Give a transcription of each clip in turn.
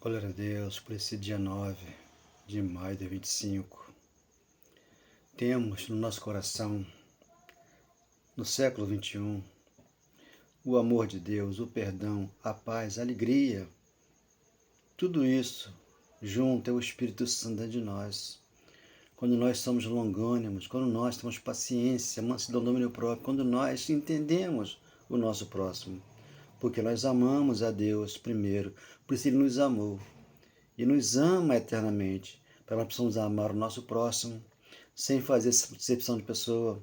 Glória a Deus por esse dia 9 de maio de 25. Temos no nosso coração, no século 21, o amor de Deus, o perdão, a paz, a alegria. Tudo isso junto é o Espírito Santo dentro de nós. Quando nós somos longânimos, quando nós temos paciência, mansidão, domínio próprio, quando nós entendemos o nosso próximo. Porque nós amamos a Deus primeiro, por isso Ele nos amou. E nos ama eternamente, para nós precisamos amar o nosso próximo, sem fazer acepção de pessoa,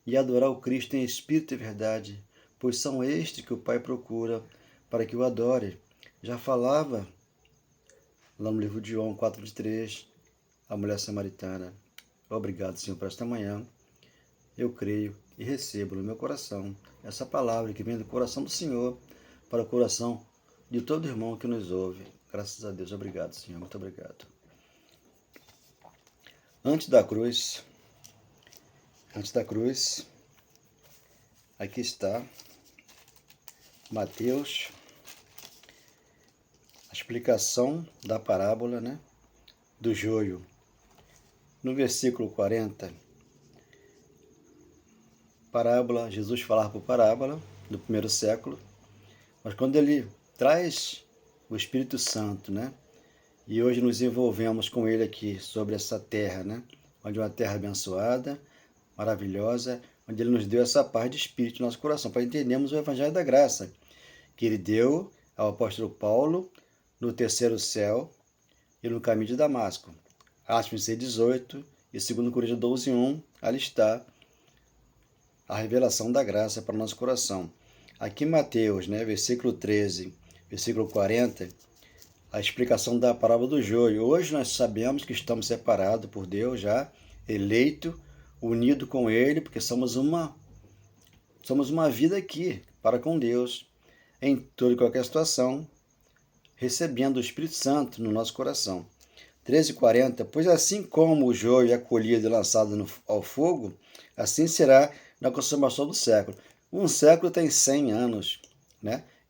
e adorar o Cristo em espírito e verdade, pois são estes que o Pai procura para que o adore. Já falava lá no livro de João 4:3, a mulher samaritana. Obrigado, Senhor, por esta manhã. Eu creio e recebo no meu coração essa palavra que vem do coração do Senhor para o coração de todo irmão que nos ouve. Graças a Deus. Obrigado, Senhor. Muito obrigado. Antes da cruz, aqui está Mateus, a explicação da parábola, do joio. No versículo 40, parábola, Jesus falava por parábola do primeiro século, mas quando ele traz o Espírito Santo, e hoje nos envolvemos com ele aqui sobre essa terra, onde é uma terra abençoada, maravilhosa, onde ele nos deu essa paz de espírito no nosso coração, para entendermos o Evangelho da Graça, que ele deu ao apóstolo Paulo no terceiro céu e no caminho de Damasco. Atos 6:18 e 2 Coríntios 12:1, ali está a revelação da graça para o nosso coração. Aqui em Mateus, versículo 13, versículo 40, a explicação da parábola do joio. Hoje nós sabemos que estamos separados por Deus já, eleito, unido com Ele, porque somos uma vida aqui para com Deus, em toda e qualquer situação, recebendo o Espírito Santo no nosso coração. 13:40, pois assim como o joio é colhido e lançado ao fogo, assim será na consumação do século. Um século tem 100 anos,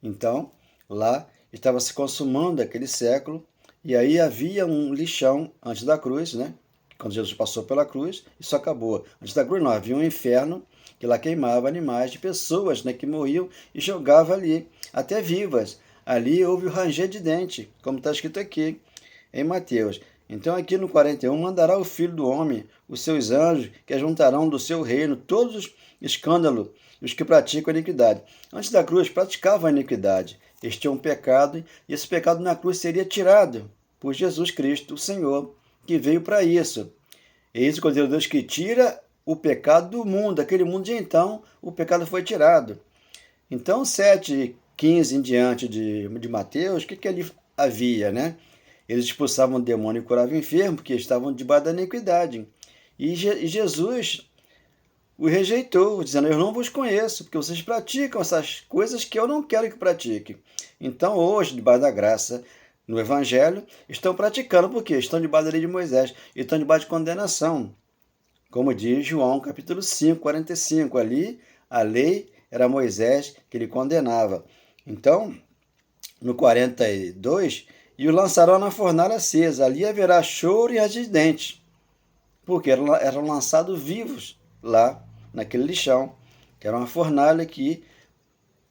Então, lá estava se consumando aquele século, e aí havia um lixão antes da cruz, Quando Jesus passou pela cruz, isso acabou. Antes da cruz não, havia um inferno, que lá queimava animais de pessoas, que morriam e jogava ali, até vivas. Ali houve o ranger de dente, como está escrito aqui em Mateus. Então aqui no 41, mandará o Filho do Homem, os seus anjos, que ajuntarão do seu reino todos os escândalos, os que praticam a iniquidade. Antes da cruz, praticavam a iniquidade. Este é um pecado, e esse pecado na cruz seria tirado por Jesus Cristo, o Senhor, que veio para isso. Eis o Cordeiro de Deus que tira o pecado do mundo. Aquele mundo de então, o pecado foi tirado. Então, 7:15 em diante de Mateus, o que ali havia, Eles expulsavam o demônio e curavam o enfermo, porque estavam debaixo da iniquidade. E Jesus o rejeitou, dizendo, eu não vos conheço, porque vocês praticam essas coisas que eu não quero que pratiquem. Então, hoje, debaixo da graça, no Evangelho, estão praticando, porque estão debaixo da lei de Moisés, e estão debaixo de condenação. Como diz João, capítulo 5, 45, ali, a lei era Moisés que ele condenava. Então, no 42, e o lançarão na fornalha acesa, ali haverá choro e ranger de dentes, porque eram lançados vivos lá, naquele lixão, que era uma fornalha que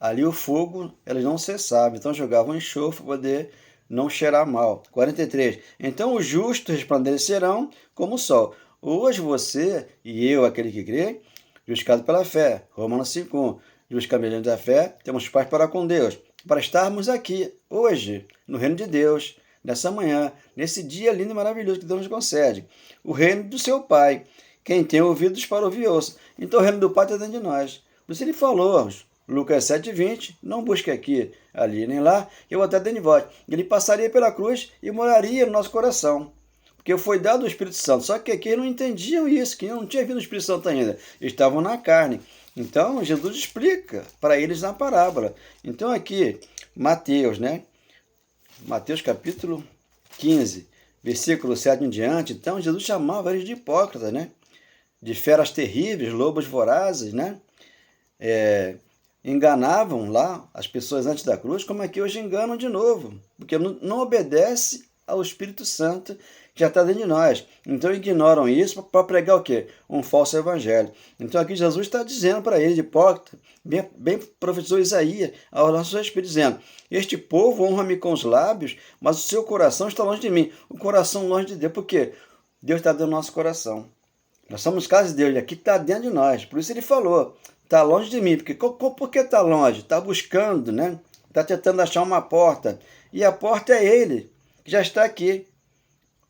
ali o fogo eles não cessava, então jogavam enxofre para poder não cheirar mal. 43. Então os justos resplandecerão como o sol. Hoje você e eu, aquele que crê, justificado pela fé. Romanos 5:1. Justificados mediante a fé, temos paz para com Deus. Para estarmos aqui, hoje, no reino de Deus, nessa manhã, nesse dia lindo e maravilhoso que Deus nos concede. O reino do seu Pai. Quem tem ouvidos para ouvir, ouça. Então o reino do Pai está dentro de nós. Por isso ele falou, Lucas 7:20, não busque aqui, ali, nem lá, eu vou até dentro de vós. Ele passaria pela cruz e moraria no nosso coração. Porque foi dado o Espírito Santo. Só que aqui não entendiam isso, que não tinha vindo o Espírito Santo ainda. Estavam na carne. Então, Jesus explica para eles na parábola. Então aqui, Mateus, Mateus capítulo 15, versículo 7 em diante. Então, Jesus chamava eles de hipócritas, de feras terríveis, lobos vorazes, enganavam lá as pessoas antes da cruz, como aqui hoje enganam de novo, porque não obedece ao Espírito Santo que já está dentro de nós. Então ignoram isso para pregar o quê? Um falso evangelho. Então aqui Jesus está dizendo para eles, hipócrita, bem profetizou Isaías ao nosso respeito, dizendo: este povo honra-me com os lábios, mas o seu coração está longe de mim. O coração longe de Deus. Por quê? Deus está dentro do nosso coração. Nós somos casa de Deus, e aqui está dentro de nós. Por isso ele falou, está longe de mim. Por que está longe? Está buscando, né? Está tentando achar uma porta. E a porta é ele, que já está aqui.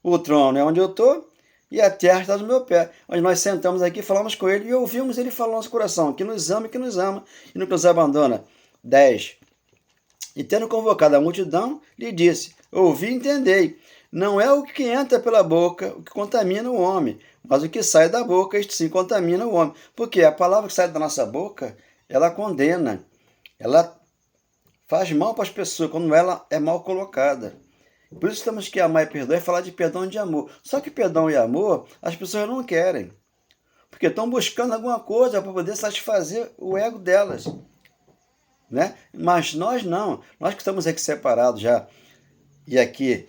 O trono é onde eu estou e a terra está do meu pé. Onde nós sentamos aqui, falamos com ele e ouvimos ele falar no nosso coração, que nos ama e não nos abandona. 10. E tendo convocado a multidão, lhe disse: ouvi e entendei. Não é o que entra pela boca o que contamina o homem, mas o que sai da boca, isto sim contamina o homem. Porque a palavra que sai da nossa boca, ela condena, ela faz mal para as pessoas quando ela é mal colocada. Por isso temos que amar e perdoar e falar de perdão e de amor. Só que perdão e amor as pessoas não querem, porque estão buscando alguma coisa para poder satisfazer o ego delas, né? Mas nós não, nós que estamos aqui separados já, e aqui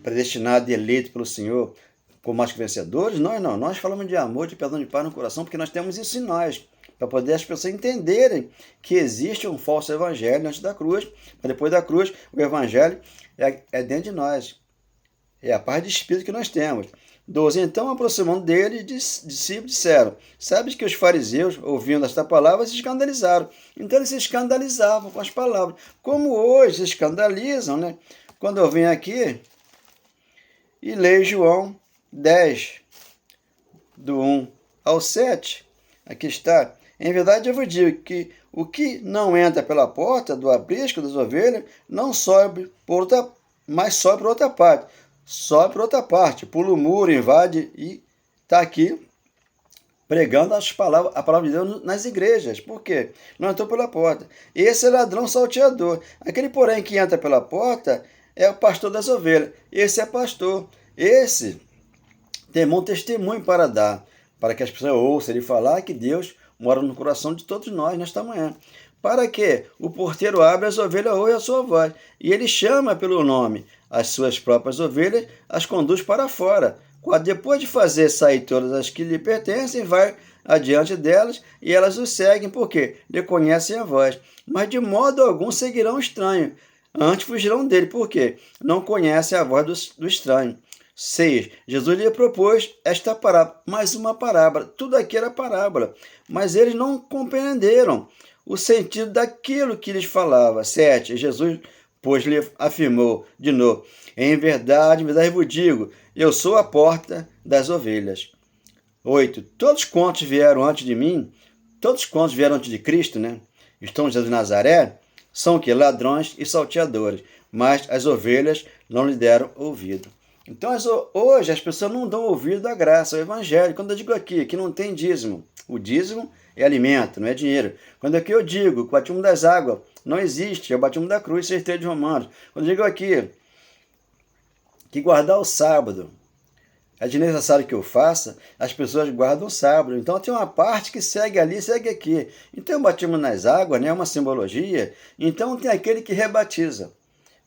predestinado e eleito pelo Senhor como mais que vencedores, nós falamos de amor, de perdão, de paz no coração, porque nós temos isso em nós, para poder as pessoas entenderem que existe um falso evangelho antes da cruz, mas depois da cruz o evangelho é dentro de nós, é a paz de espírito que nós temos. 12. Então, aproximando dele, discípulos disseram: sabes que os fariseus, ouvindo esta palavra, se escandalizaram. Então, eles se escandalizavam com as palavras, como hoje se escandalizam, né? Quando eu venho aqui e leio João 10, do 1 ao 7, aqui está: em verdade eu vos digo que o que não entra pela porta do aprisco das ovelhas não sobe por outra, mas sobe por outra parte. Sobe por outra parte, pula o muro, invade e está aqui pregando a palavra de Deus nas igrejas. Por quê? Não entrou pela porta. Esse é ladrão salteador. Aquele, porém, que entra pela porta é o pastor das ovelhas. Esse é pastor. Esse tem bom testemunho para dar, para que as pessoas ouçam ele falar que Deus mora no coração de todos nós nesta manhã. Para que o porteiro abre, as ovelhas ouvem a sua voz, e ele chama pelo nome as suas próprias ovelhas, as conduz para fora. Depois de fazer sair todas as que lhe pertencem, vai adiante delas, e elas o seguem, porque lhe conhecem a voz. Mas de modo algum seguirão o estranho, antes fugirão dele, porque não conhecem a voz do estranho. 6. Jesus lhe propôs esta parábola, mais uma parábola. Tudo aqui era parábola, mas eles não compreenderam o sentido daquilo que lhes falava. 7. Jesus, pois, lhe afirmou de novo: em verdade vos digo, eu sou a porta das ovelhas. 8. Todos quantos vieram antes de mim, todos quantos vieram antes de Cristo, né? Estão Jesus de Nazaré, são que ladrões e salteadores, mas as ovelhas não lhe deram ouvido. Então, hoje as pessoas não dão ouvido à graça, ao evangelho. Quando eu digo aqui que não tem dízimo, o dízimo é alimento, não é dinheiro. Quando aqui eu digo que o batismo das águas não existe, é o batismo da cruz, 6 de Romanos. Quando eu digo aqui que guardar o sábado é desnecessário que eu faça, as pessoas guardam o sábado. Então tem uma parte que segue ali, segue aqui. Então o batismo nas águas, né, é uma simbologia. Então tem aquele que rebatiza.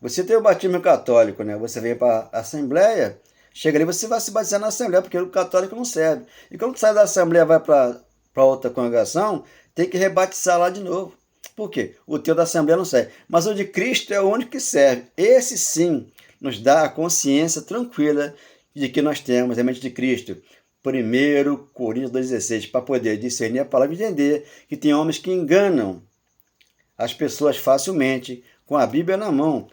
Você tem o batismo católico, né? Você vem para a Assembleia, chega ali, você vai se batizar na Assembleia, porque o católico não serve. E quando sai da Assembleia e vai para outra congregação, tem que rebatizar lá de novo. Por quê? O teu da Assembleia não serve. Mas o de Cristo é o único que serve. Esse sim nos dá a consciência tranquila de que nós temos a mente de Cristo. 1 Coríntios 2,16, para poder discernir a palavra e entender que tem homens que enganam as pessoas facilmente com a Bíblia na mão.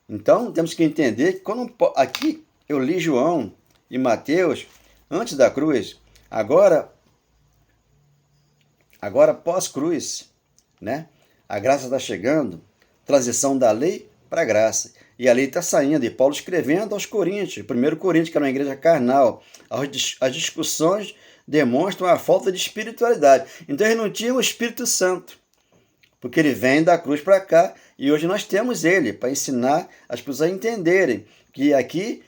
Então, temos que entender que quando aqui eu li João e Mateus antes da cruz, agora pós-cruz, né? A graça está chegando, transição da lei para a graça. E a lei está saindo, e Paulo escrevendo aos Coríntios, 1 Coríntios, que era uma igreja carnal, as discussões demonstram a falta de espiritualidade. Então eles não tinham o Espírito Santo, porque ele vem da cruz para cá, e hoje nós temos ele para ensinar as pessoas a entenderem que aqui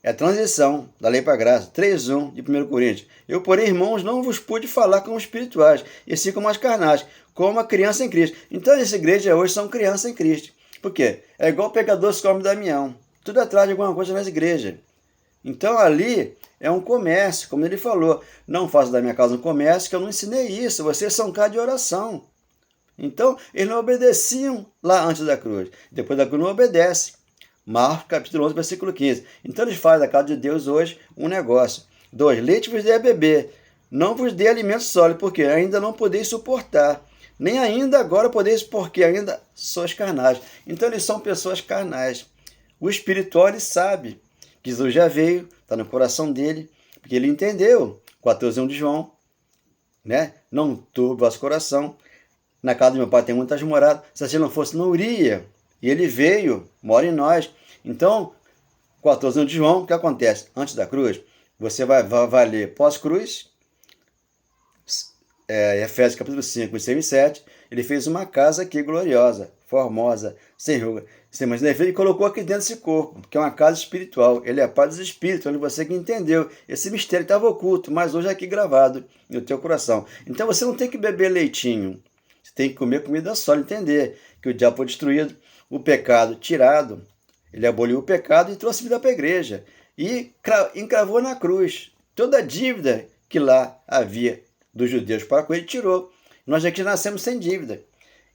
é a transição da lei para a graça. 3:1 de 1 Coríntios. Eu, porém, irmãos, não vos pude falar como espirituais, e sim como as carnais, como a criança em Cristo. Então, essa igreja hoje são crianças em Cristo. Por quê? É igual pecadores come Damião. Tudo atrás de alguma coisa nas igrejas. Então, ali é um comércio, como ele falou. Não faça da minha casa um comércio, que eu não ensinei isso. Vocês são casa de oração. Então, eles não obedeciam lá antes da cruz. Depois da cruz não obedece. Marcos capítulo 11, versículo 15. Então, eles fazem da casa de Deus hoje um negócio. 2. Leite vos dê a beber. Não vos dê alimento sólido, porque ainda não podeis suportar. Nem ainda agora podeis, porque ainda sois carnais. Então, eles são pessoas carnais. O espiritual, ele sabe que Jesus já veio, está no coração dele, porque ele entendeu. 14:1 de João, né? Não turbe o vosso coração. Na casa do meu pai tem muitas moradas. Se assim não fosse, não iria. E ele veio, mora em nós. Então, 14:1 de João, o que acontece? Antes da cruz, você vai ler pós-cruz, Efésios capítulo 5, 6 e 7, ele fez uma casa aqui gloriosa, formosa, sem ruga, sem mais defeito, e colocou aqui dentro desse corpo, que é uma casa espiritual. Ele é a paz dos espíritos, onde você que entendeu. Esse mistério estava oculto, mas hoje é aqui gravado no teu coração. Então você não tem que beber leitinho, você tem que comer comida sólida, entender que o diabo foi destruído, o pecado tirado, ele aboliu o pecado e trouxe vida para a igreja. E encravou na cruz toda a dívida que lá havia dos judeus para com ele, tirou. Nós aqui nascemos sem dívida,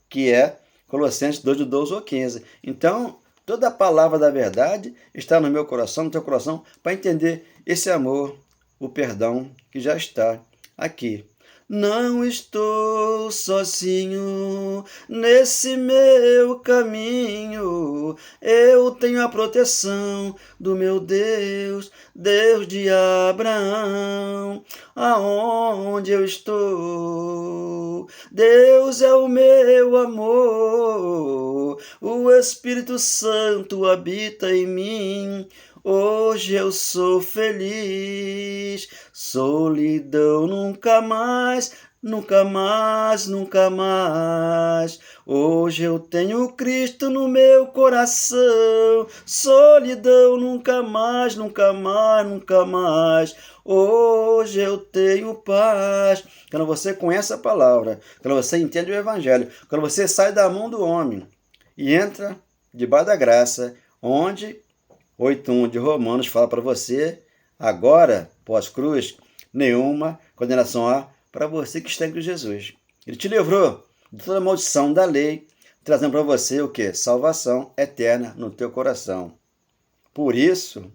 que é Colossenses 2, 12 ou 15. Então, toda a palavra da verdade está no meu coração, no teu coração, para entender esse amor, o perdão que já está aqui. Não estou sozinho nesse meu caminho, eu tenho a proteção do meu Deus, Deus de Abraão. Aonde eu estou, Deus é o meu amor, o Espírito Santo habita em mim. Hoje eu sou feliz, solidão nunca mais, nunca mais, nunca mais. Hoje eu tenho Cristo no meu coração, solidão nunca mais, nunca mais, nunca mais. Hoje eu tenho paz. Quando você conhece a palavra, quando você entende o evangelho, quando você sai da mão do homem e entra debaixo da graça, onde 8:1 de Romanos fala para você, agora, pós-cruz, nenhuma condenação há para você que está em Cristo Jesus. Ele te livrou de toda a maldição da lei, trazendo para você o quê? Salvação eterna no teu coração. Por isso,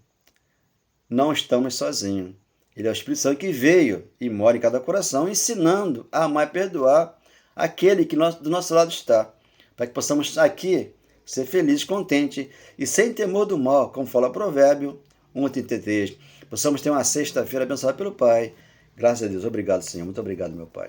não estamos sozinhos. Ele é o Espírito Santo que veio e mora em cada coração, ensinando a amar e perdoar aquele que do nosso lado está, para que possamos aqui ser feliz, contente e sem temor do mal, como fala o Provérbio 1:33. Possamos ter uma sexta-feira abençoada pelo Pai. Graças a Deus. Obrigado, Senhor. Muito obrigado, meu Pai.